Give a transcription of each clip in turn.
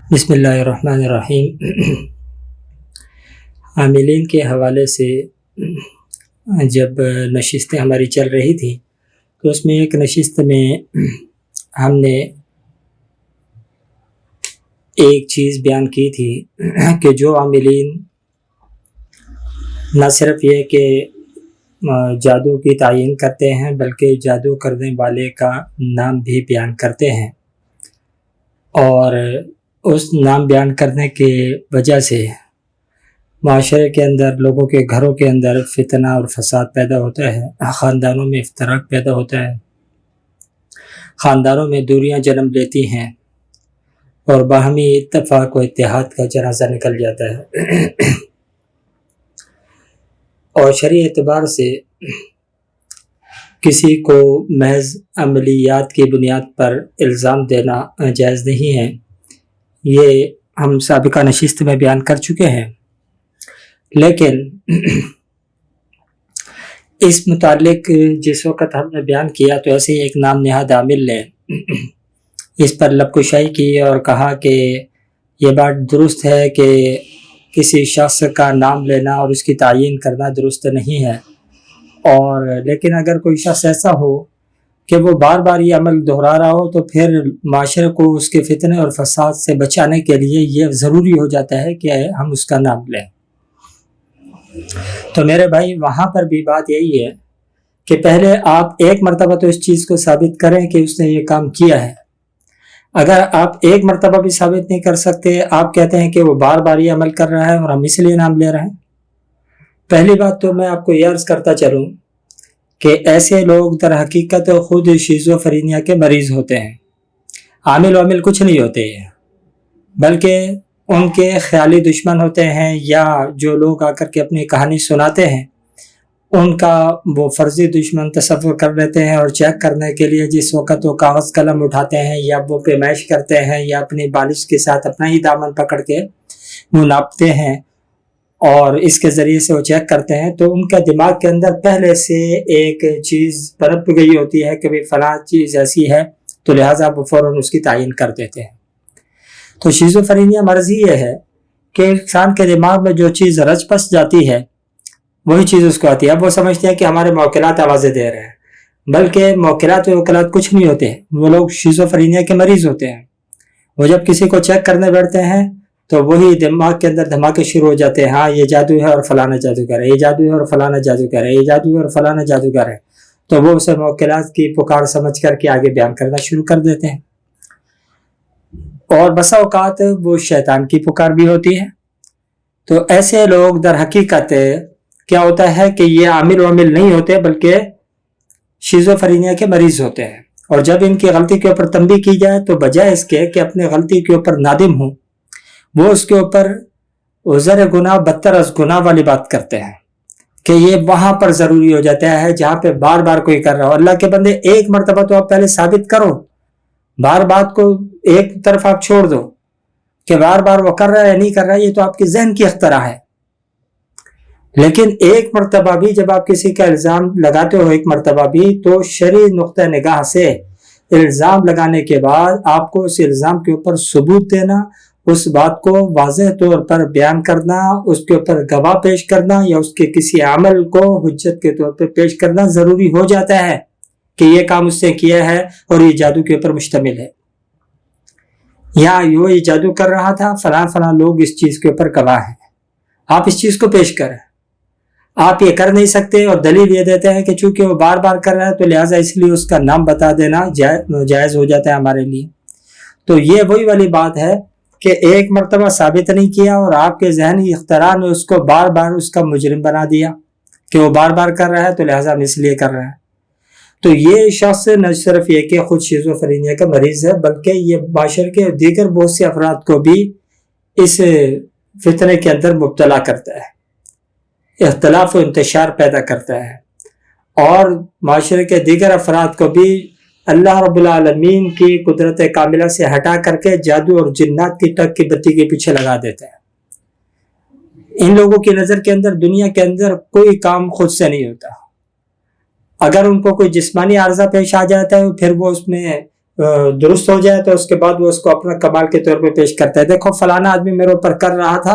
بسم اللہ الرحمن الرحیم۔ عاملین کے حوالے سے جب نشستیں ہماری چل رہی تھیں تو اس میں ایک نشست میں ہم نے ایک چیز بیان کی تھی کہ جو عاملین نہ صرف یہ کہ جادو کی تعین کرتے ہیں بلکہ جادو کرنے والے کا نام بھی بیان کرتے ہیں، اور اس نام بیان کرنے کی وجہ سے معاشرے کے اندر، لوگوں کے گھروں کے اندر فتنہ اور فساد پیدا ہوتا ہے، خاندانوں میں افتراق پیدا ہوتا ہے، خاندانوں میں دوریاں جنم لیتی ہیں اور باہمی اتفاق و اتحاد کا جنازہ نکل جاتا ہے۔ اور شرعی اعتبار سے کسی کو محض عملیات کی بنیاد پر الزام دینا جائز نہیں ہے، یہ ہم سابقہ نشست میں بیان کر چکے ہیں۔ لیکن اس متعلق جس وقت ہم نے بیان کیا تو ایسے ہی ایک نام نہاد عامل نے اس پر لب کشائی کی اور کہا کہ یہ بات درست ہے کہ کسی شخص کا نام لینا اور اس کی تعین کرنا درست نہیں ہے، اور لیکن اگر کوئی شخص ایسا ہو کہ وہ بار بار یہ عمل دہرا رہا ہو تو پھر معاشرے کو اس کے فتنے اور فساد سے بچانے کے لیے یہ ضروری ہو جاتا ہے کہ ہم اس کا نام لیں۔ تو میرے بھائی، وہاں پر بھی بات یہی ہے کہ پہلے آپ ایک مرتبہ تو اس چیز کو ثابت کریں کہ اس نے یہ کام کیا ہے۔ اگر آپ ایک مرتبہ بھی ثابت نہیں کر سکتے، آپ کہتے ہیں کہ وہ بار بار یہ عمل کر رہا ہے اور ہم اس لیے نام لے رہے ہیں۔ پہلی بات تو میں آپ کو یہ عرض کرتا چلوں کہ ایسے لوگ در حقیقت خود شیزوفرینیا کے مریض ہوتے ہیں، عامل کچھ نہیں ہوتے ہیں، بلکہ ان کے خیالی دشمن ہوتے ہیں، یا جو لوگ آ کر کے اپنی کہانی سناتے ہیں ان کا وہ فرضی دشمن تصور کر لیتے ہیں، اور چیک کرنے کے لیے جس وقت وہ کاغذ قلم اٹھاتے ہیں یا وہ پیمائش کرتے ہیں یا اپنی بالش کے ساتھ اپنا ہی دامن پکڑ کے وہ ناپتے ہیں اور اس کے ذریعے سے وہ چیک کرتے ہیں، تو ان کا دماغ کے اندر پہلے سے ایک چیز پنپ گئی ہوتی ہے کہ فلاں چیز ایسی ہے، تو لہٰذا وہ فوراً اس کی تعین کر دیتے ہیں۔ تو شیزوفرینیا مرض یہ ہے کہ انسان کے دماغ میں جو چیز رچ پس جاتی ہے وہی چیز اس کو آتی ہے۔ اب وہ سمجھتے ہیں کہ ہمارے موکلات آوازیں دے رہے ہیں، بلکہ موکلات و وکلات کچھ نہیں ہوتے، وہ لوگ شیزوفرینیا کے مریض ہوتے ہیں۔ وہ جب کسی کو چیک کرنے بیٹھتے ہیں تو وہی دماغ کے اندر دھماکے شروع ہو جاتے ہیں، ہاں یہ جادو ہے اور فلانا جادوگر ہے، یہ جادو ہے اور فلانا جادوگر ہے، یہ جادو ہے اور فلانا جادوگر ہے، تو وہ اسے موکلات کی پکار سمجھ کر کے آگے بیان کرنا شروع کر دیتے ہیں۔ اور بسا اوقات وہ شیطان کی پکار بھی ہوتی ہے۔ تو ایسے لوگ در حقیقت کیا ہوتا ہے کہ یہ عامل نہیں ہوتے بلکہ شیزوفرینیا کے مریض ہوتے ہیں، اور جب ان کی غلطی کے اوپر تنبیہ کی جائے تو بجائے اس کے کہ اپنے غلطی کے اوپر نادم ہوں، وہ اس کے اوپر عذر گناہ بدتر از گناہ والی بات کرتے ہیں کہ یہ وہاں پر ضروری ہو جاتا ہے جہاں پہ بار بار کوئی کر رہا ہو۔ اللہ کے بندے، ایک مرتبہ تو آپ پہلے ثابت کرو، بار بات کو ایک طرف آپ چھوڑ دو کہ بار بار وہ کر رہا ہے یا نہیں کر رہا ہے، یہ تو آپ کے ذہن کی اختراع ہے۔ لیکن ایک مرتبہ بھی جب آپ کسی کا الزام لگاتے ہو، ایک مرتبہ بھی، تو شرعی نقطہ نگاہ سے الزام لگانے کے بعد آپ کو اس الزام کے اوپر ثبوت دینا، اس بات کو واضح طور پر بیان کرنا، اس کے اوپر گواہ پیش کرنا یا اس کے کسی عمل کو حجت کے طور پر پیش کرنا ضروری ہو جاتا ہے کہ یہ کام اس نے کیا ہے اور یہ جادو کے اوپر مشتمل ہے، یا یہ جادو کر رہا تھا، فلاں لوگ اس چیز کے اوپر گواہ ہیں، آپ اس چیز کو پیش کریں۔ آپ یہ کر نہیں سکتے اور دلیل یہ دیتے ہیں کہ چونکہ وہ بار بار کر رہا ہے تو لہٰذا اس لیے اس کا نام بتا دینا جائز ہو جاتا ہے ہمارے لیے۔ تو یہ وہی والی بات ہے کہ ایک مرتبہ ثابت نہیں کیا اور آپ کے ذہنی اختراع نے اس کو بار بار اس کا مجرم بنا دیا کہ وہ بار بار کر رہا ہے تو لہٰذا ہم اس لیے کر رہے ہیں۔ تو یہ شخص نہ صرف یہ کہ خود شیزوفرینیا کا مریض ہے، بلکہ یہ معاشرے کے دیگر بہت سے افراد کو بھی اس فتنے کے اندر مبتلا کرتا ہے، اختلاف و انتشار پیدا کرتا ہے، اور معاشرے کے دیگر افراد کو بھی اللہ رب العالمین کی قدرت کاملہ سے ہٹا کر کے جادو اور جنات کی ٹک کی بتی کے پیچھے لگا دیتا ہے۔ ان لوگوں کی نظر کے اندر دنیا کے اندر کوئی کام خود سے نہیں ہوتا۔ اگر ان کو کوئی جسمانی عارضہ پیش آ جاتا ہے پھر وہ اس میں درست ہو جائے تو اس کے بعد وہ اس کو اپنا کمال کے طور پہ پیش کرتا ہے، دیکھو فلانا آدمی میرے اوپر کر رہا تھا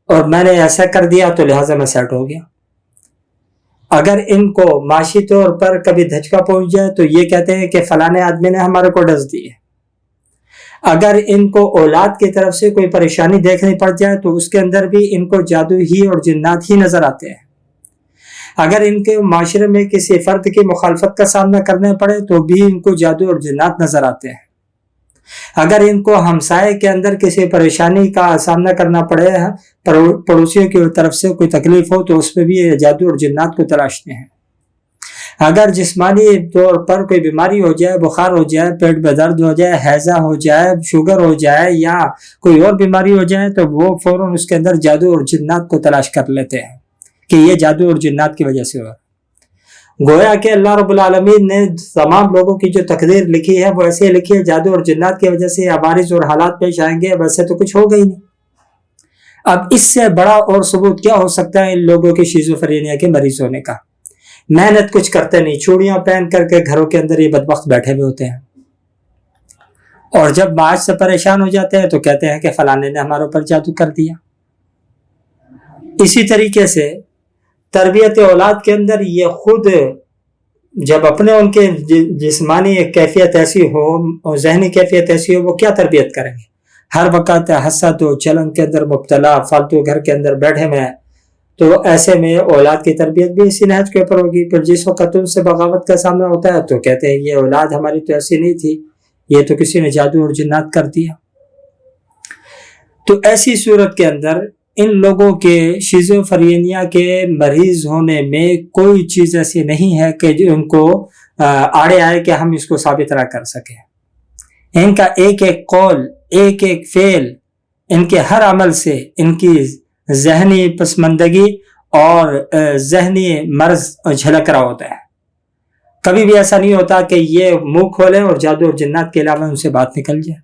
اور میں نے ایسا کر دیا تو لہٰذا میں سیٹ ہو گیا۔ اگر ان کو معاشی طور پر کبھی دھچکا پہنچ جائے تو یہ کہتے ہیں کہ فلانے آدمی نے ہمارے کو ڈس دی ہے۔ اگر ان کو اولاد کی طرف سے کوئی پریشانی دیکھنی پڑ جائے تو اس کے اندر بھی ان کو جادو ہی اور جنات ہی نظر آتے ہیں۔ اگر ان کے معاشرے میں کسی فرد کی مخالفت کا سامنا کرنا پڑے تو بھی ان کو جادو اور جنات نظر آتے ہیں۔ اگر ان کو ہمسائے کے اندر کسی پریشانی کا سامنا کرنا پڑے، پڑوسیوں کی طرف سے کوئی تکلیف ہو تو اس میں بھی یہ جادو اور جنات کو تلاشتے ہیں۔ اگر جسمانی طور پر کوئی بیماری ہو جائے، بخار ہو جائے، پیٹ میں درد ہو جائے، ہیضہ ہو جائے، شوگر ہو جائے یا کوئی اور بیماری ہو جائے تو وہ فوراً اس کے اندر جادو اور جنات کو تلاش کر لیتے ہیں کہ یہ جادو اور جنات کی وجہ سے ہوا۔ گویا کہ اللہ رب العالمین نے تمام لوگوں کی جو تقدیر لکھی ہے وہ ایسے لکھی ہے، جادو اور جنات کی وجہ سے عوارض اور حالات پیش آئیں گے، ویسے تو کچھ ہوگا ہی نہیں۔ اب اس سے بڑا اور ثبوت کیا ہو سکتا ہے ان لوگوں کی شیزوفرینیا کے مریض ہونے کا؟ محنت کچھ کرتے نہیں، چوڑیاں پہن کر کے گھروں کے اندر یہ بدبخت بیٹھے ہوئے ہوتے ہیں، اور جب معاش سے پریشان ہو جاتے ہیں تو کہتے ہیں کہ فلانے نے ہمارے اوپر جادو کر دیا۔ اسی طریقے سے تربیت اولاد کے اندر یہ خود جب اپنے ان کے جسمانی کیفیت ایسی ہو اور ذہنی کیفیت ایسی ہو، وہ کیا تربیت کریں گے؟ ہر وقت حسد و چلن کے اندر مبتلا، فالتو گھر کے اندر بیٹھے ہوئے ہیں، تو ایسے میں اولاد کی تربیت بھی اسی نہج کے اوپر ہوگی۔ پھر جس وقت ان سے بغاوت کا سامنا ہوتا ہے تو کہتے ہیں یہ اولاد ہماری تو ایسی نہیں تھی، یہ تو کسی نے جادو اور جنات کر دیا۔ تو ایسی صورت کے اندر ان لوگوں کے شیزوفرینیا کے مریض ہونے میں کوئی چیز ایسی نہیں ہے کہ جو ان کو آڑے آئے کہ ہم اس کو ثابت نہ کر سکیں۔ ان کا ایک ایک قول، ایک ایک فعل، ان کے ہر عمل سے ان کی ذہنی پسماندگی اور ذہنی مرض جھلک رہا ہوتا ہے۔ کبھی بھی ایسا نہیں ہوتا کہ یہ منہ کھولیں اور جادو اور جنات کے علاوہ ان سے بات نکل جائے۔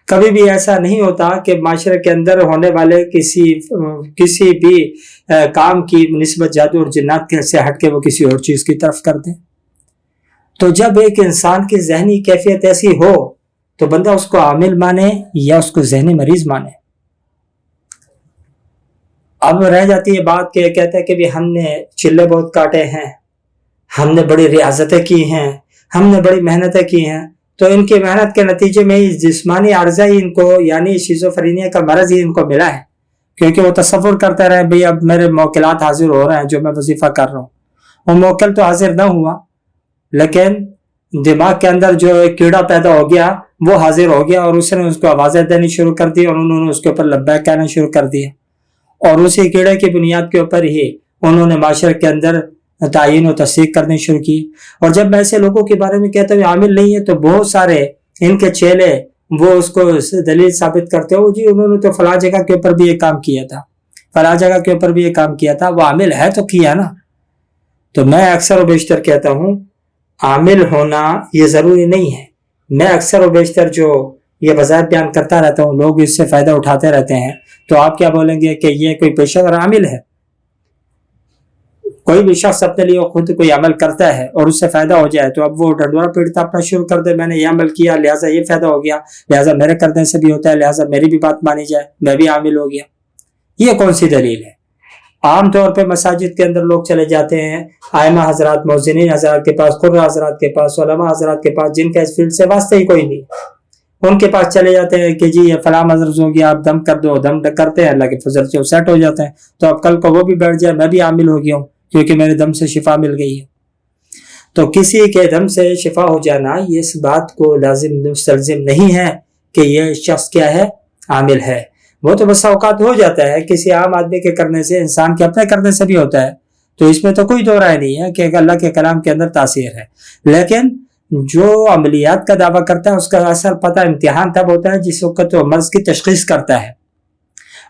کبھی بھی ایسا نہیں ہوتا کہ معاشرے کے اندر ہونے والے کسی بھی کام کی نسبت جادو اور جنات سے ہٹ کے وہ کسی اور چیز کی طرف کر دیں۔ تو جب ایک انسان کی ذہنی کیفیت ایسی ہو تو بندہ اس کو عامل مانے یا اس کو ذہنی مریض مانے۔ اب رہ جاتی ہے بات کہ کہتے ہیں کہ بھی ہم نے چلے بہت کاٹے ہیں، ہم نے بڑی ریاضتیں کی ہیں، ہم نے بڑی محنتیں کی ہیں، تو ان کی محنت کے نتیجے میں جسمانی عارضہ ہی ان کو، یعنی شیزوفرینیا کا مرض ہی ان کو ملا ہے، کیونکہ وہ تصور کرتے رہے بھئی اب میرے موکلات حاضر ہو رہے ہیں جو میں وظیفہ کر رہا ہوں۔ وہ موکل تو حاضر نہ ہوا، لیکن دماغ کے اندر جو ایک کیڑا پیدا ہو گیا وہ حاضر ہو گیا، اور اس نے اس کو آوازیں دینی شروع کر دی اور انہوں نے اس کے اوپر لبیک کہنا شروع کر دیا، اور اسی کیڑے کی بنیاد کے اوپر ہی انہوں نے معاشرے کے اندر تعین و تصدیق کرنی شروع کی۔ اور جب میں ایسے لوگوں کے بارے میں کہتا ہوں عامل نہیں ہے تو بہت سارے ان کے چیلے وہ اس کو دلیل ثابت کرتے ہو، جی انہوں نے تو فلاں جگہ کے اوپر بھی یہ کام کیا تھا، فلاں جگہ کے اوپر بھی یہ کام کیا تھا۔ وہ عامل ہے تو کیا نا۔ تو میں اکثر و بیشتر کہتا ہوں عامل ہونا یہ ضروری نہیں ہے۔ میں اکثر و بیشتر جو یہ وضاحت بیان کرتا رہتا ہوں، لوگ اس سے فائدہ اٹھاتے رہتے ہیں، تو آپ کیا بولیں گے کہ یہ کوئی پیشہ ور عامل ہے؟ کوئی بھی شخص اپنے لیے خود کوئی عمل کرتا ہے اور اس سے فائدہ ہو جائے تو اب وہ ڈنڈورا پیٹتا اپنا شروع کر دے، میں نے یہ عمل کیا لہٰذا یہ فائدہ ہو گیا، لہٰذا میرے کرنے سے بھی ہوتا ہے، لہٰذا میری بھی بات مانی جائے، میں بھی عامل ہو گیا۔ یہ کون سی دلیل ہے؟ عام طور پہ مساجد کے اندر لوگ چلے جاتے ہیں، ائمہ حضرات، مؤذنین حضرات کے پاس، قرہ حضرات کے پاس، علماء حضرات کے پاس، جن کا اس فیلڈ سے واسطہ ہی کوئی نہیں، ان کے پاس چلے جاتے ہیں کہ جی یہ فلاں مرض ہو گیا، آپ دم کر دو، دم کرتے ہیں، اللہ کے فضل سے وہ سیٹ ہو جاتے ہیں، تو اب کل کو وہ بھی بیٹھ جائے میں بھی عامل ہو گیا ہوں کیونکہ میرے دم سے شفا مل گئی ہے۔ تو کسی کے دم سے شفا ہو جانا یہ اس بات کو لازم مستلزم نہیں ہے کہ یہ شخص کیا ہے، عامل ہے۔ وہ تو بس اوقات ہو جاتا ہے کسی عام آدمی کے کرنے سے، انسان کے اپنے کرنے سے بھی ہوتا ہے، تو اس میں تو کوئی دو رائے نہیں ہے کہ اللہ کے کلام کے اندر تاثیر ہے۔ لیکن جو عملیات کا دعویٰ کرتا ہے اس کا اصل پتہ امتحان تب ہوتا ہے جس وقت وہ مرض کی تشخیص کرتا ہے،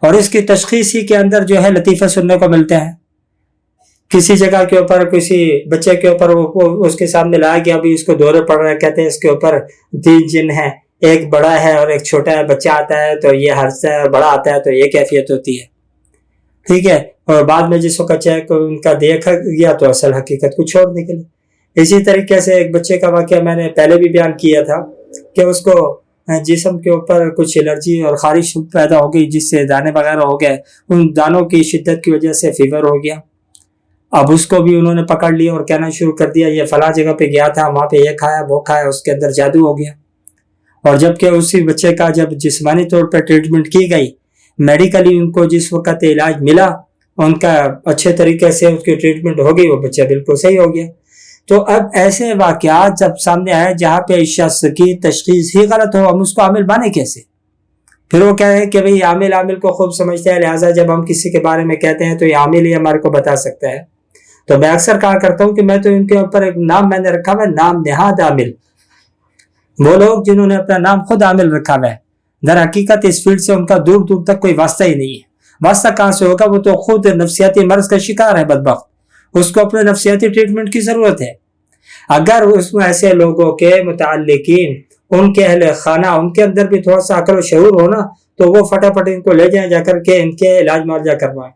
اور اس کی تشخیص ہی کے اندر جو ہے لطیفے سننے کو ملتے ہیں۔ کسی جگہ کے اوپر کسی بچے کے اوپر اس کے سامنے لایا گیا، ابھی اس کو دورے پڑ رہے ہیں، کہتے ہیں اس کے اوپر 3 جن ہیں، ایک بڑا ہے اور ایک چھوٹا ہے، بچہ آتا ہے تو یہ ہنستا ہے، بڑا آتا ہے تو یہ کیفیت ہوتی ہے، ٹھیک ہے، اور بعد میں جس وقت چیک ان کا دیکھا گیا تو اصل حقیقت کچھ اور نکلی۔ اسی طریقے سے ایک بچے کا واقعہ میں نے پہلے بھی بیان کیا تھا کہ اس کو جسم کے اوپر کچھ الرجی اور خارش پیدا ہو گئی، جس سے دانے وغیرہ ہو گئے، ان دانوں کی شدت کی وجہ سے فیور ہو گیا۔ اب اس کو بھی انہوں نے پکڑ لیا اور کہنا شروع کر دیا یہ فلاں جگہ پہ گیا تھا، وہاں پہ یہ کھایا وہ کھایا، اس کے اندر جادو ہو گیا۔ اور جبکہ اسی بچے کا جب جسمانی طور پر ٹریٹمنٹ کی گئی، میڈیکلی ان کو جس وقت علاج ملا، ان کا اچھے طریقے سے اس کی ٹریٹمنٹ ہو گئی، وہ بچہ بالکل صحیح ہو گیا۔ تو اب ایسے واقعات جب سامنے آئے جہاں پہ شخص کی تشخیص ہی غلط ہو، ہم اس کو عامل مانے کیسے؟ پھر وہ کہہ رہے ہیں کہ بھئی عامل کو خوب سمجھتا ہے، لہٰذا جب ہم کسی کے بارے میں کہتے ہیں تو یہ عامل ہی ہمارے کو بتا سکتا ہے۔ تو میں اکثر کہا کرتا ہوں کہ میں تو ان کے اوپر ایک نام میں نے رکھا ہوا ہے، نام نہاد عامل۔ وہ لوگ جنہوں نے اپنا نام خود عامل رکھا ہوا ہے، در حقیقت اس فیلڈ سے ان کا دور دور تک کوئی واسطہ ہی نہیں ہے۔ واسطہ کہاں سے ہوگا؟ وہ تو خود نفسیاتی مرض کا شکار ہے بدبخت، اس کو اپنے نفسیاتی ٹریٹمنٹ کی ضرورت ہے۔ اگر اس میں ایسے لوگوں کے متعلقین، ان کے اہل خانہ، ان کے اندر بھی تھوڑا سا عقل و شعور ہونا تو وہ فٹافٹ ان کو لے جائیں، جا کر کے ان کے علاج معالجہ کروائیں۔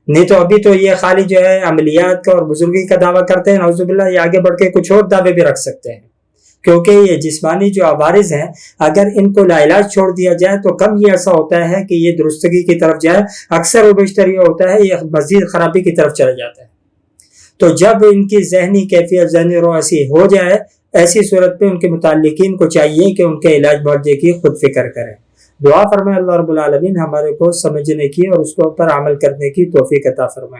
نہیں تو ابھی تو یہ خالی جو ہے عملیات کا اور بزرگی کا دعویٰ کرتے ہیں، نعوذ باللہ یہ آگے بڑھ کے کچھ اور دعوے بھی رکھ سکتے ہیں، کیونکہ یہ جسمانی جو عوارض ہیں اگر ان کو لا علاج چھوڑ دیا جائے تو کم ہی ایسا ہوتا ہے کہ یہ درستگی کی طرف جائے، اکثر و بیشتر یہ ہوتا ہے یہ مزید خرابی کی طرف چلا جاتا ہے۔ تو جب ان کی ذہنی کیفیت، ذہنی رو ایسی ہو جائے، ایسی صورت پہ ان کے متعلقین کو چاہیے کہ ان کے علاج معالجے کی خود فکر کریں۔ دعا فرمائے اللہ رب العالمین ہمارے کو سمجھنے کی اور اس کے اوپر عمل کرنے کی توفیق عطا فرمائے۔